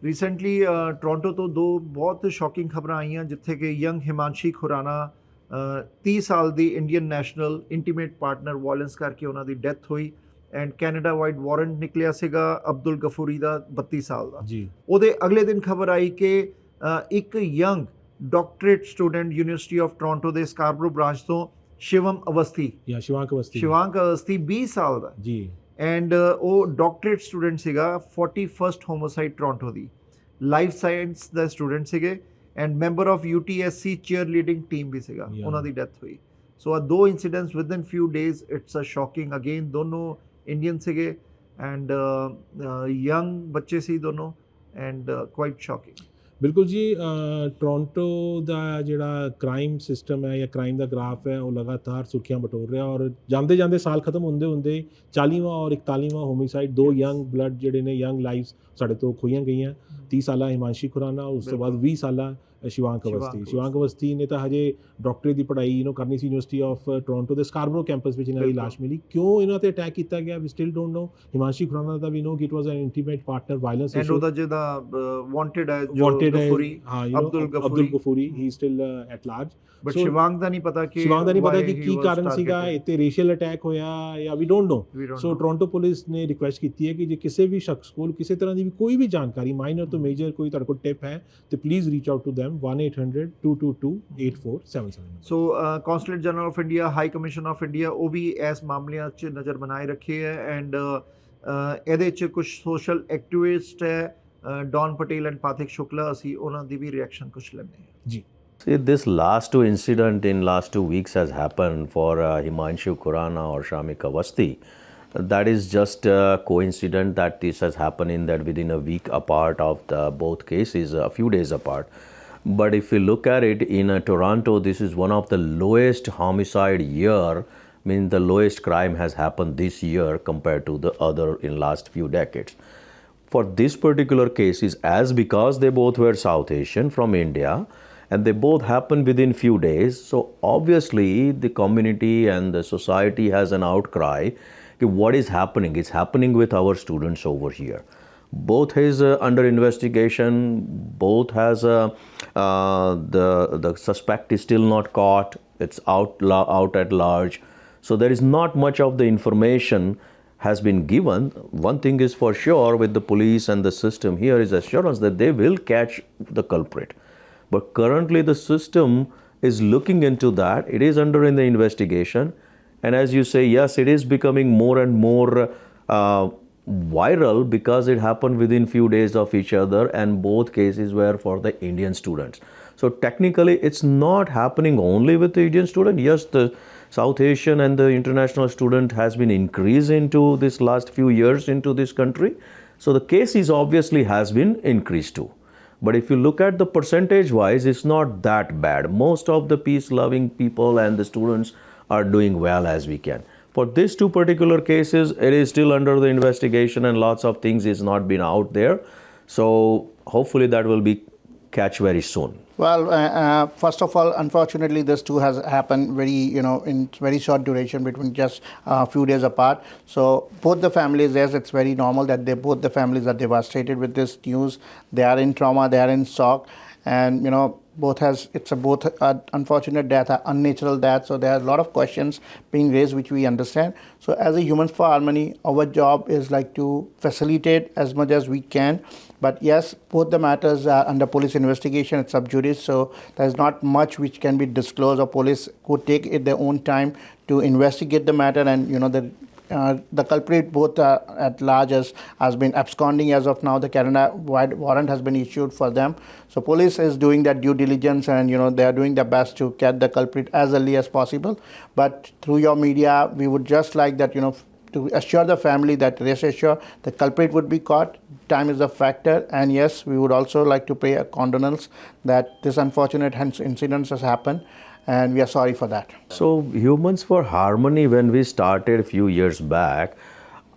Recently Toronto तो दो बहुत शॉकिंग खबरां आईयां जिथे कि यंग हिमांशी खुराना 30 साल ਦੀ Indian national intimate partner violence ਕਰਕੇ ਉਹਨਾਂ ਦੀ ਡੈਥ ਹੋਈ ਐਂਡ ਕੈਨੇਡਾ ਵਾਈਡ ਵਾਰੰਟ ਨਿਕਲਿਆ ਸੀਗਾ ਅਬਦੁਲ ਗਫੂਰੀ ਦਾ 32 ਸਾਲ ਦਾ ਜੀ। ਉਹਦੇ ਅਗਲੇ ਦਿਨ ਖਬਰ ਆਈ ਕਿ ਇੱਕ young doctorate student university of Toronto ਦੇ ਸਕਾਰਬਰੋ ਬ੍ਰਾਂਚ ਤੋਂ ਸ਼ਿਵਮ ਅਵਸਥੀ ਸ਼ਿਵਾਂਕ ਅਵਸਥੀ 20 ਸਾਲ ਦਾ ਜੀ ਐਂਡ ਉਹ ਡਾਕਟਰੇਟ ਸਟੂਡੈਂਟ ਸੀਗਾ 41st ਹੋਮੋਸਾਈਡ ਟੋਰੰਟੋ ਦੀ ਲਾਈਫ ਸਾਇੰਸ ਦਾ ਸਟੂਡੈਂਟ ਸੀਗੇ and member of UTSC chair leading team ਵੀ ਸੀਗਾ ਉਹਨਾਂ ਦੀ ਡੈਥ ਹੋਈ ਸੋ ਆ ਦੋ incidents within few days it's a shocking again ਦੋਨੋਂ ਇੰਡੀਅਨ ਸੀਗੇ ਐਂਡ ਯੰਗ ਬੱਚੇ ਸੀ ਦੋਨੋਂ ਐਂਡ ਕੁਆਇਟ ਸ਼ੌਕਿੰਗ ਬਿਲਕੁਲ ਜੀ। ਟੋਰੰਟੋ ਦਾ ਜਿਹੜਾ ਕ੍ਰਾਈਮ ਸਿਸਟਮ ਹੈ ਜਾਂ ਕ੍ਰਾਈਮ ਦਾ ਗ੍ਰਾਫ ਹੈ ਉਹ ਲਗਾਤਾਰ ਸੁਰਖੀਆਂ ਬਟੋਰ ਰਿਹਾ ਔਰ ਜਾਂਦੇ ਜਾਂਦੇ ਸਾਲ ਖਤਮ ਹੁੰਦੇ ਹੁੰਦੇ 40ਵਾਂ ਔਰ 41ਵਾਂ ਹੋਮਿਸਾਈਡ ਦੋ ਯੰਗ ਬਲੱਡ ਜਿਹੜੇ ਨੇ ਯੰਗ ਲਾਈਫਸ ਸਾਡੇ ਤੋਂ ਖੋਈਆਂ ਗਈਆਂ 30 ਸਾਲਾ ਹਿਮਾਂਸ਼ੀ ਖੁਰਾਨਾ ਉਸ ਤੋਂ ਬਾਅਦ 20 ਸਾਲਾ ਸ਼ਿਵਾਂਕ ਅਵਸਥੀ ਨੇ ਤਾਂ ਹਜੇ ਡਾਕਟਰੀ ਦੀ ਪੜ੍ਹਾਈ ਕਰਨੀ ਸੀ ਯੂਨੀਵਰਸਿਟੀ ਆਫ ਟੋਰੰਟੋ ਦੇ ਸਕਾਰਬਰੋ ਕੈਂਪਸ ਵਿੱਚ ਇਹਨਾਂ ਦੀ ਲਾਸ਼ ਮਿਲੀ ਕਿਉਂ ਇਹਨਾਂ ਤੇ ਅਟੈਕ ਕੀਤਾ ਗਿਆ we still don't know. Himanshi Khurana ਦਾ ਵੀ ਨੋ ਕਿ it was an intimate partner violence and ਉਹਦਾ ਜਿਹਦਾ ਵਾਂਟਡ ਹੈ Ghafoori Abdul Ghafoori he still at large but Shivank ਦਾ ਨਹੀਂ ਪਤਾ ਕਿ ਕੀ ਕਾਰਨ ਸੀਗਾ ਇੱਥੇ ਰੇਸ਼ੀਅਲ ਅਟੈਕ ਹੋਇਆ ਜਾਂ we don't know. So Toronto police ਨੇ ਰਿਕੁਐਸਟ ਕੀਤੀ ਹੈ ਕਿ ਜੇ ਕਿਸੇ ਵੀ ਸ਼ਖਸ ਕੋਲ ਕਿਸੇ ਤਰ੍ਹਾਂ ਦੀ ਵੀ ਕੋਈ ਵੀ ਜਾਣਕਾਰੀ ਮਾਈਨਰ ਤੋਂ ਮੇਜਰ ਕੋਈ ਤੁਹਾਡੇ ਕੋਲ ਟਿਪ ਹੈ ਤੇ please reach out to them 1-800-222-8477। So consulate general of India high commission of India ਉਹ ਵੀ ਇਸ ਮਾਮਲਿਆਂ 'ਚ ਨਜ਼ਰ ਬਣਾਏ ਰੱਖੇ ਹੈ ਐਂਡ ਇਹਦੇ 'ਚ ਕੁਝ ਸੋਸ਼ਲ ਐਕਟਿਵਿਸਟ ਹੈ ਡੌਨ ਪਟੇਲ ਐਂਡ ਪਾਥਿਕ ਸ਼ੁਕਲਾ ਅਸੀਂ ਉਹਨਾਂ ਦੀ ਵੀ ਰਿਐਕਸ਼ਨ ਕੁਝ ਲੈਂਦੇ ਹਾਂ ਜੀ। See, this last two incident in last 2 weeks has happened for Himanshu Khurana or Shamik Avasthi. That is just a coincidence that this has happened in that within a week apart of the both cases, a few days apart. But if you look at it in Toronto, this is one of the lowest homicide year. Means the lowest crime has happened this year compared to the other in last few decades. For this particular case is as because they both were South Asian from India. And they both happened within few days. So obviously the community and the society has an outcry. What is happening? It's happening with our students over here. Both is under investigation. Both has the suspect is still not caught. It's out at large. So there is not much of the information has been given. One thing is for sure with the police and the system here is assurance that they will catch the culprit. But currently the system is looking into that. It is under in the investigation. And as you say, yes, it is becoming more and more viral because it happened within few days of each other and both cases were for the Indian students. So technically it's not happening only with the Indian student. Yes, the South Asian and the international student has been increased into this last few years into this country. So the cases obviously has been increased too. But if you look at the percentage wise, it's not that bad. Most of the peace loving people and the students are doing well as we can. For these two particular cases, it is still under the investigation and lots of things is not been out there. So hopefully that will be catch very soon. Well, first of all, unfortunately, this too has happened very, in very short duration between just a few days apart. So both the families, yes, it's very normal that both the families are devastated with this news. They are in trauma, they are in shock, and it's both unfortunate death, unnatural death. So there are a lot of questions being raised, which we understand. So as a Humans for Harmony, our job is like to facilitate as much as we can. But yes, both the matters are under police investigation. It's sub judice, so there's not much which can be disclosed. Or police could take it their own time to investigate the matter, and the culprit both at large has been absconding as of now. The Canada-wide warrant has been issued for them. So police is doing that due diligence and they are doing their best to catch the culprit as early as possible. But through your media, we would just like that to assure the family that rest assured the culprit would be caught. Time is a factor, and yes, we would also like to pay a condolence that this unfortunate incident has happened. And we are sorry for that. So Humans for Harmony, when we started a few years back,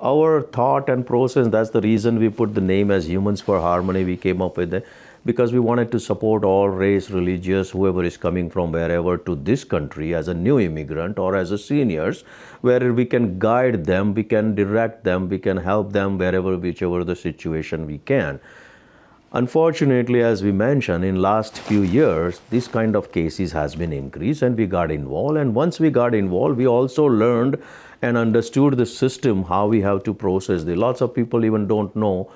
our thought and process, that's the reason we put the name as Humans for Harmony. We came up with it because we wanted to support all race, religious, whoever is coming from wherever to this country as a new immigrant or as a seniors, where we can guide them, we can direct them, we can help them wherever, whichever the situation we can. Unfortunately, as we mentioned, in last few years, this kind of cases has been increased and we got involved. And once we got involved, we also learned and understood the system, how we have to process the. Lots of people even don't know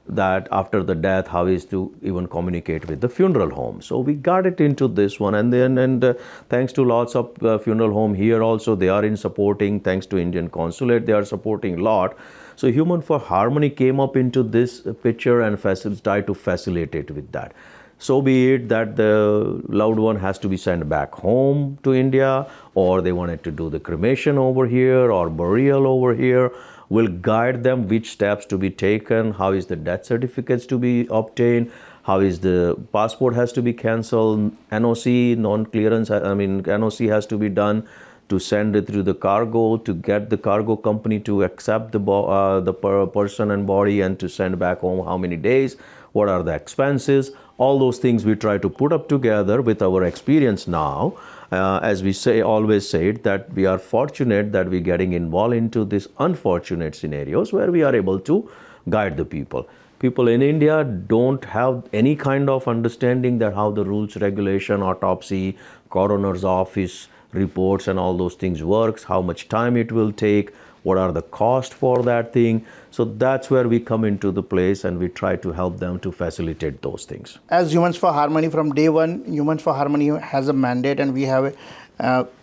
that after the death, how is to even communicate with the funeral home. So we got it into this one, and then thanks to lots of funeral home here also, they are in supporting. Thanks to Indian consulate, they are supporting a lot. So Human for Harmony came up into this picture and tried to facilitate with that. So be it that the loved one has to be sent back home to India, or they wanted to do the cremation over here or burial over here. We'll guide them which steps to be taken, how is the death certificates to be obtained, how is the passport has to be cancelled, NOC, non-clearance, NOC has to be done to send it through the cargo, to get the cargo company to accept the person and body and to send back home how many days, what are the expenses. All those things we try to put up together with our experience now. As we always say that we are fortunate that we're getting involved into these unfortunate scenarios where we are able to guide the people. People in India don't have any kind of understanding that how the rules, regulation, autopsy, coroner's office reports and all those things works, how much time it will take, what are the cost for that thing. So that's where we come into the place and we try to help them to facilitate those things. As Humans for Harmony, from day one, Humans for Harmony has a mandate, and we have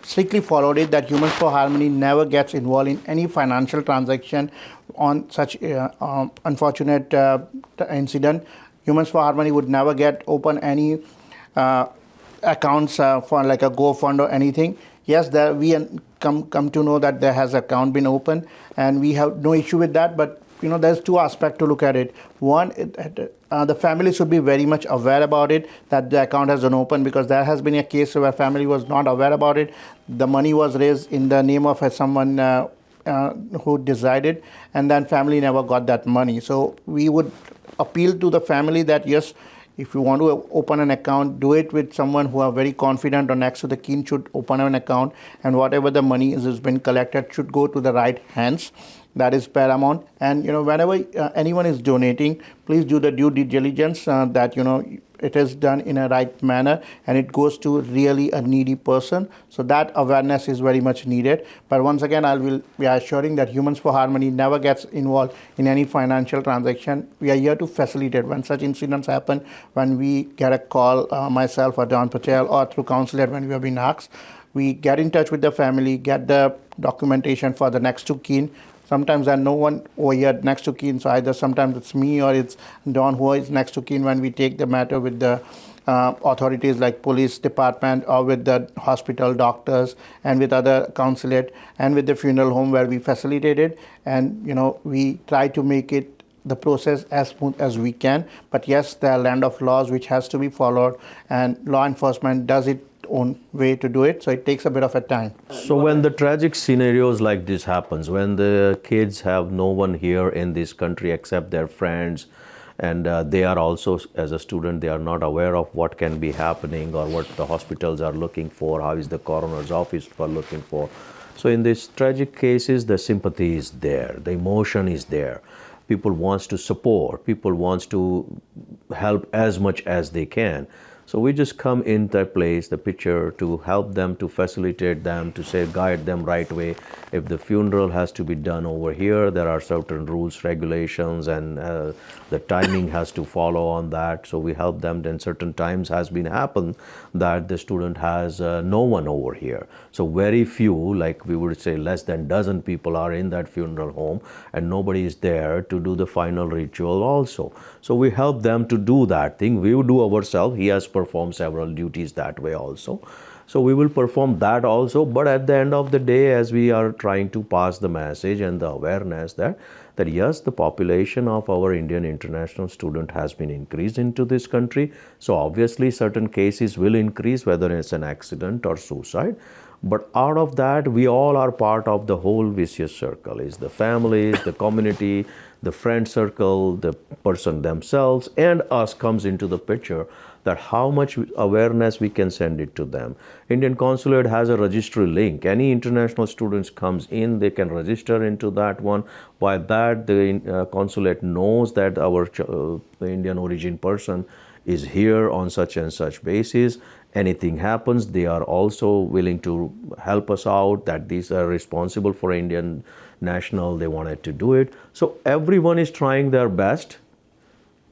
strictly followed it, that Humans for Harmony never gets involved in any financial transaction on such unfortunate incident. Humans for Harmony would never get open any accounts for like a GoFund or anything. Yes, there we come to know that there has account been opened, and we have no issue with that. But there's two aspects to look at it. One, the family should be very much aware about it, that the account has been opened, because there has been a case where family was not aware about it. The money was raised in the name of someone who decided, and then family never got that money. So we would appeal to the family that yes, if you want to open an account, do it with someone who are very confident, or next to the kin should open an account, and whatever the money has been collected should go to the right hands. That is paramount. And whenever anyone is donating, please do the due diligence that it is done in a right manner and it goes to really a needy person. So that awareness is very much needed. But once again, I will be assuring that Humans for Harmony never gets involved in any financial transaction. We are here to facilitate when such incidents happen. When we get a call, myself or Don Patel, or through consulate when we have been asked, we get in touch with the family, get the documentation for the next to kin. Sometimes there's no one over here next to kin, so either sometimes it's me or it's Don who is next to kin when we take the matter with the authorities like police department, or with the hospital doctors, and with other consulate, and with the funeral home where we facilitate it. And we try to make it the process as smooth as we can. But yes, there are land of laws which has to be followed, and law enforcement does it own way to do it, so it takes a bit of a time. So when the tragic scenarios like this happens, when the kids have no one here in this country except their friends, and they are also, as a student, they are not aware of what can be happening or what the hospitals are looking for, how is the coroner's office for looking for. So in these tragic cases, the sympathy is there, the emotion is there. People wants to support, people wants to help as much as they can. So we just come in that place, the picture, to help them, to facilitate them, to say, guide them right way. If the funeral has to be done over here, there are certain rules, regulations, and the timing has to follow on that. So we help them. Then certain times has been happened that the student has no one over here. So very few, like we would say less than dozen people are in that funeral home, and nobody is there to do the final ritual also. So we help them to do that thing. We will do ourselves. He has performed several duties that way also. So we will perform that also. But at the end of the day, as we are trying to pass the message and the awareness that yes, the population of our Indian international student has been increased into this country. So obviously certain cases will increase, whether it's an accident or suicide. But out of that, we all are part of the whole vicious circle. Is the families, the community, the friend circle, the person themselves, and us comes into the picture, that how much awareness we can send it to them. Indian Consulate has a registry link. Any international students comes in, they can register into that one. By that, the consulate knows that our the Indian origin person is here on such and such basis. Anything happens, they are also willing to help us out, that these are responsible for Indian national, they wanted to do it. So everyone is trying their best.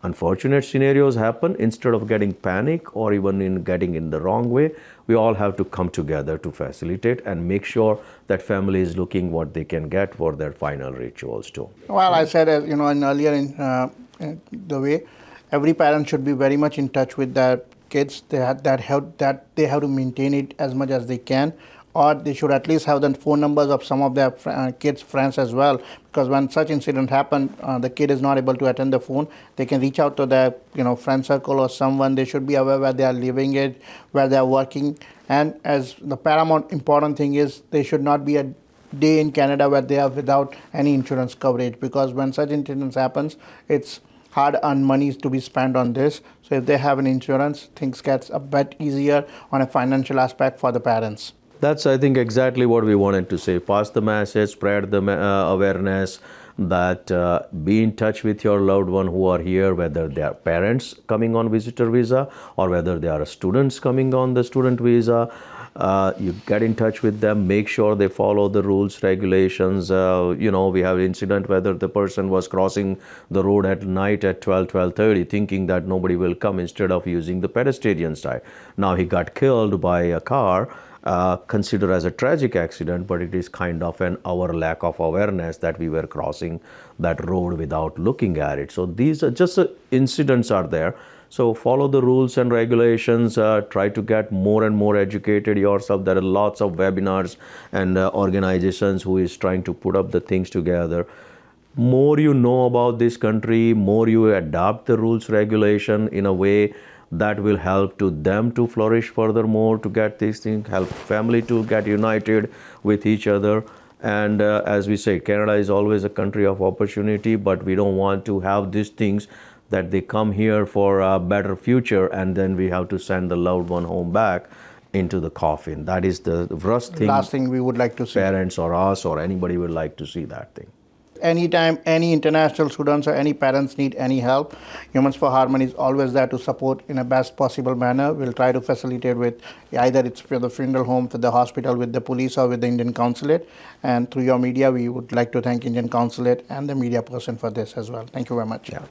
Unfortunate scenarios happen. Instead of getting panic or even in getting in the wrong way, we all have to come together to facilitate and make sure that family is looking what they can get for their final rituals too. Well, I said, earlier in the way, every parent should be very much in touch with their kids. They have to maintain it as much as they can, or they should at least have the phone numbers of some of their kids' friends as well. Because when such incident happen, the kid is not able to attend the phone. They can reach out to their friend circle or someone. They should be aware where they are living it, where they are working, and as the paramount important thing is, they should not be a day in Canada where they are without any insurance coverage, because when such incidents happens, it's hard-earned money to be spent on this. So if they have an insurance, things gets a bit easier on a financial aspect for the parents. That's, I think, exactly what we wanted to say. Pass the message, spread the awareness, that be in touch with your loved one who are here, whether they are parents coming on visitor visa or whether they are students coming on the student visa. You get in touch with them, make sure they follow the rules, regulations. We have an incident whether the person was crossing the road at night at 12:30, thinking that nobody will come, instead of using the pedestrian side. Now he got killed by a car. Considered as a tragic accident, but it is kind of our lack of awareness that we were crossing that road without looking at it. So these are just incidents are there. So follow the rules and regulations, try to get more and more educated yourself. There are lots of webinars and organizations who is trying to put up the things together. More you know about this country, more you adopt the rules, regulation in a way that will help to them to flourish furthermore, to get these things, help family to get united with each other. And as we say, Canada is always a country of opportunity, but we don't want to have these things that they come here for a better future and then we have to send the loved one home back into the coffin. That is the worst thing. Last thing we would like to see. Parents or us or anybody would like to see that thing. Anytime any international students or any parents need any help, Humans for Harmony is always there to support in a best possible manner. We'll try to facilitate with either it's for the funeral home, for the hospital, with the police or with the Indian Consulate. And through your media, we would like to thank Indian Consulate and the media person for this as well. Thank you very much. Yeah.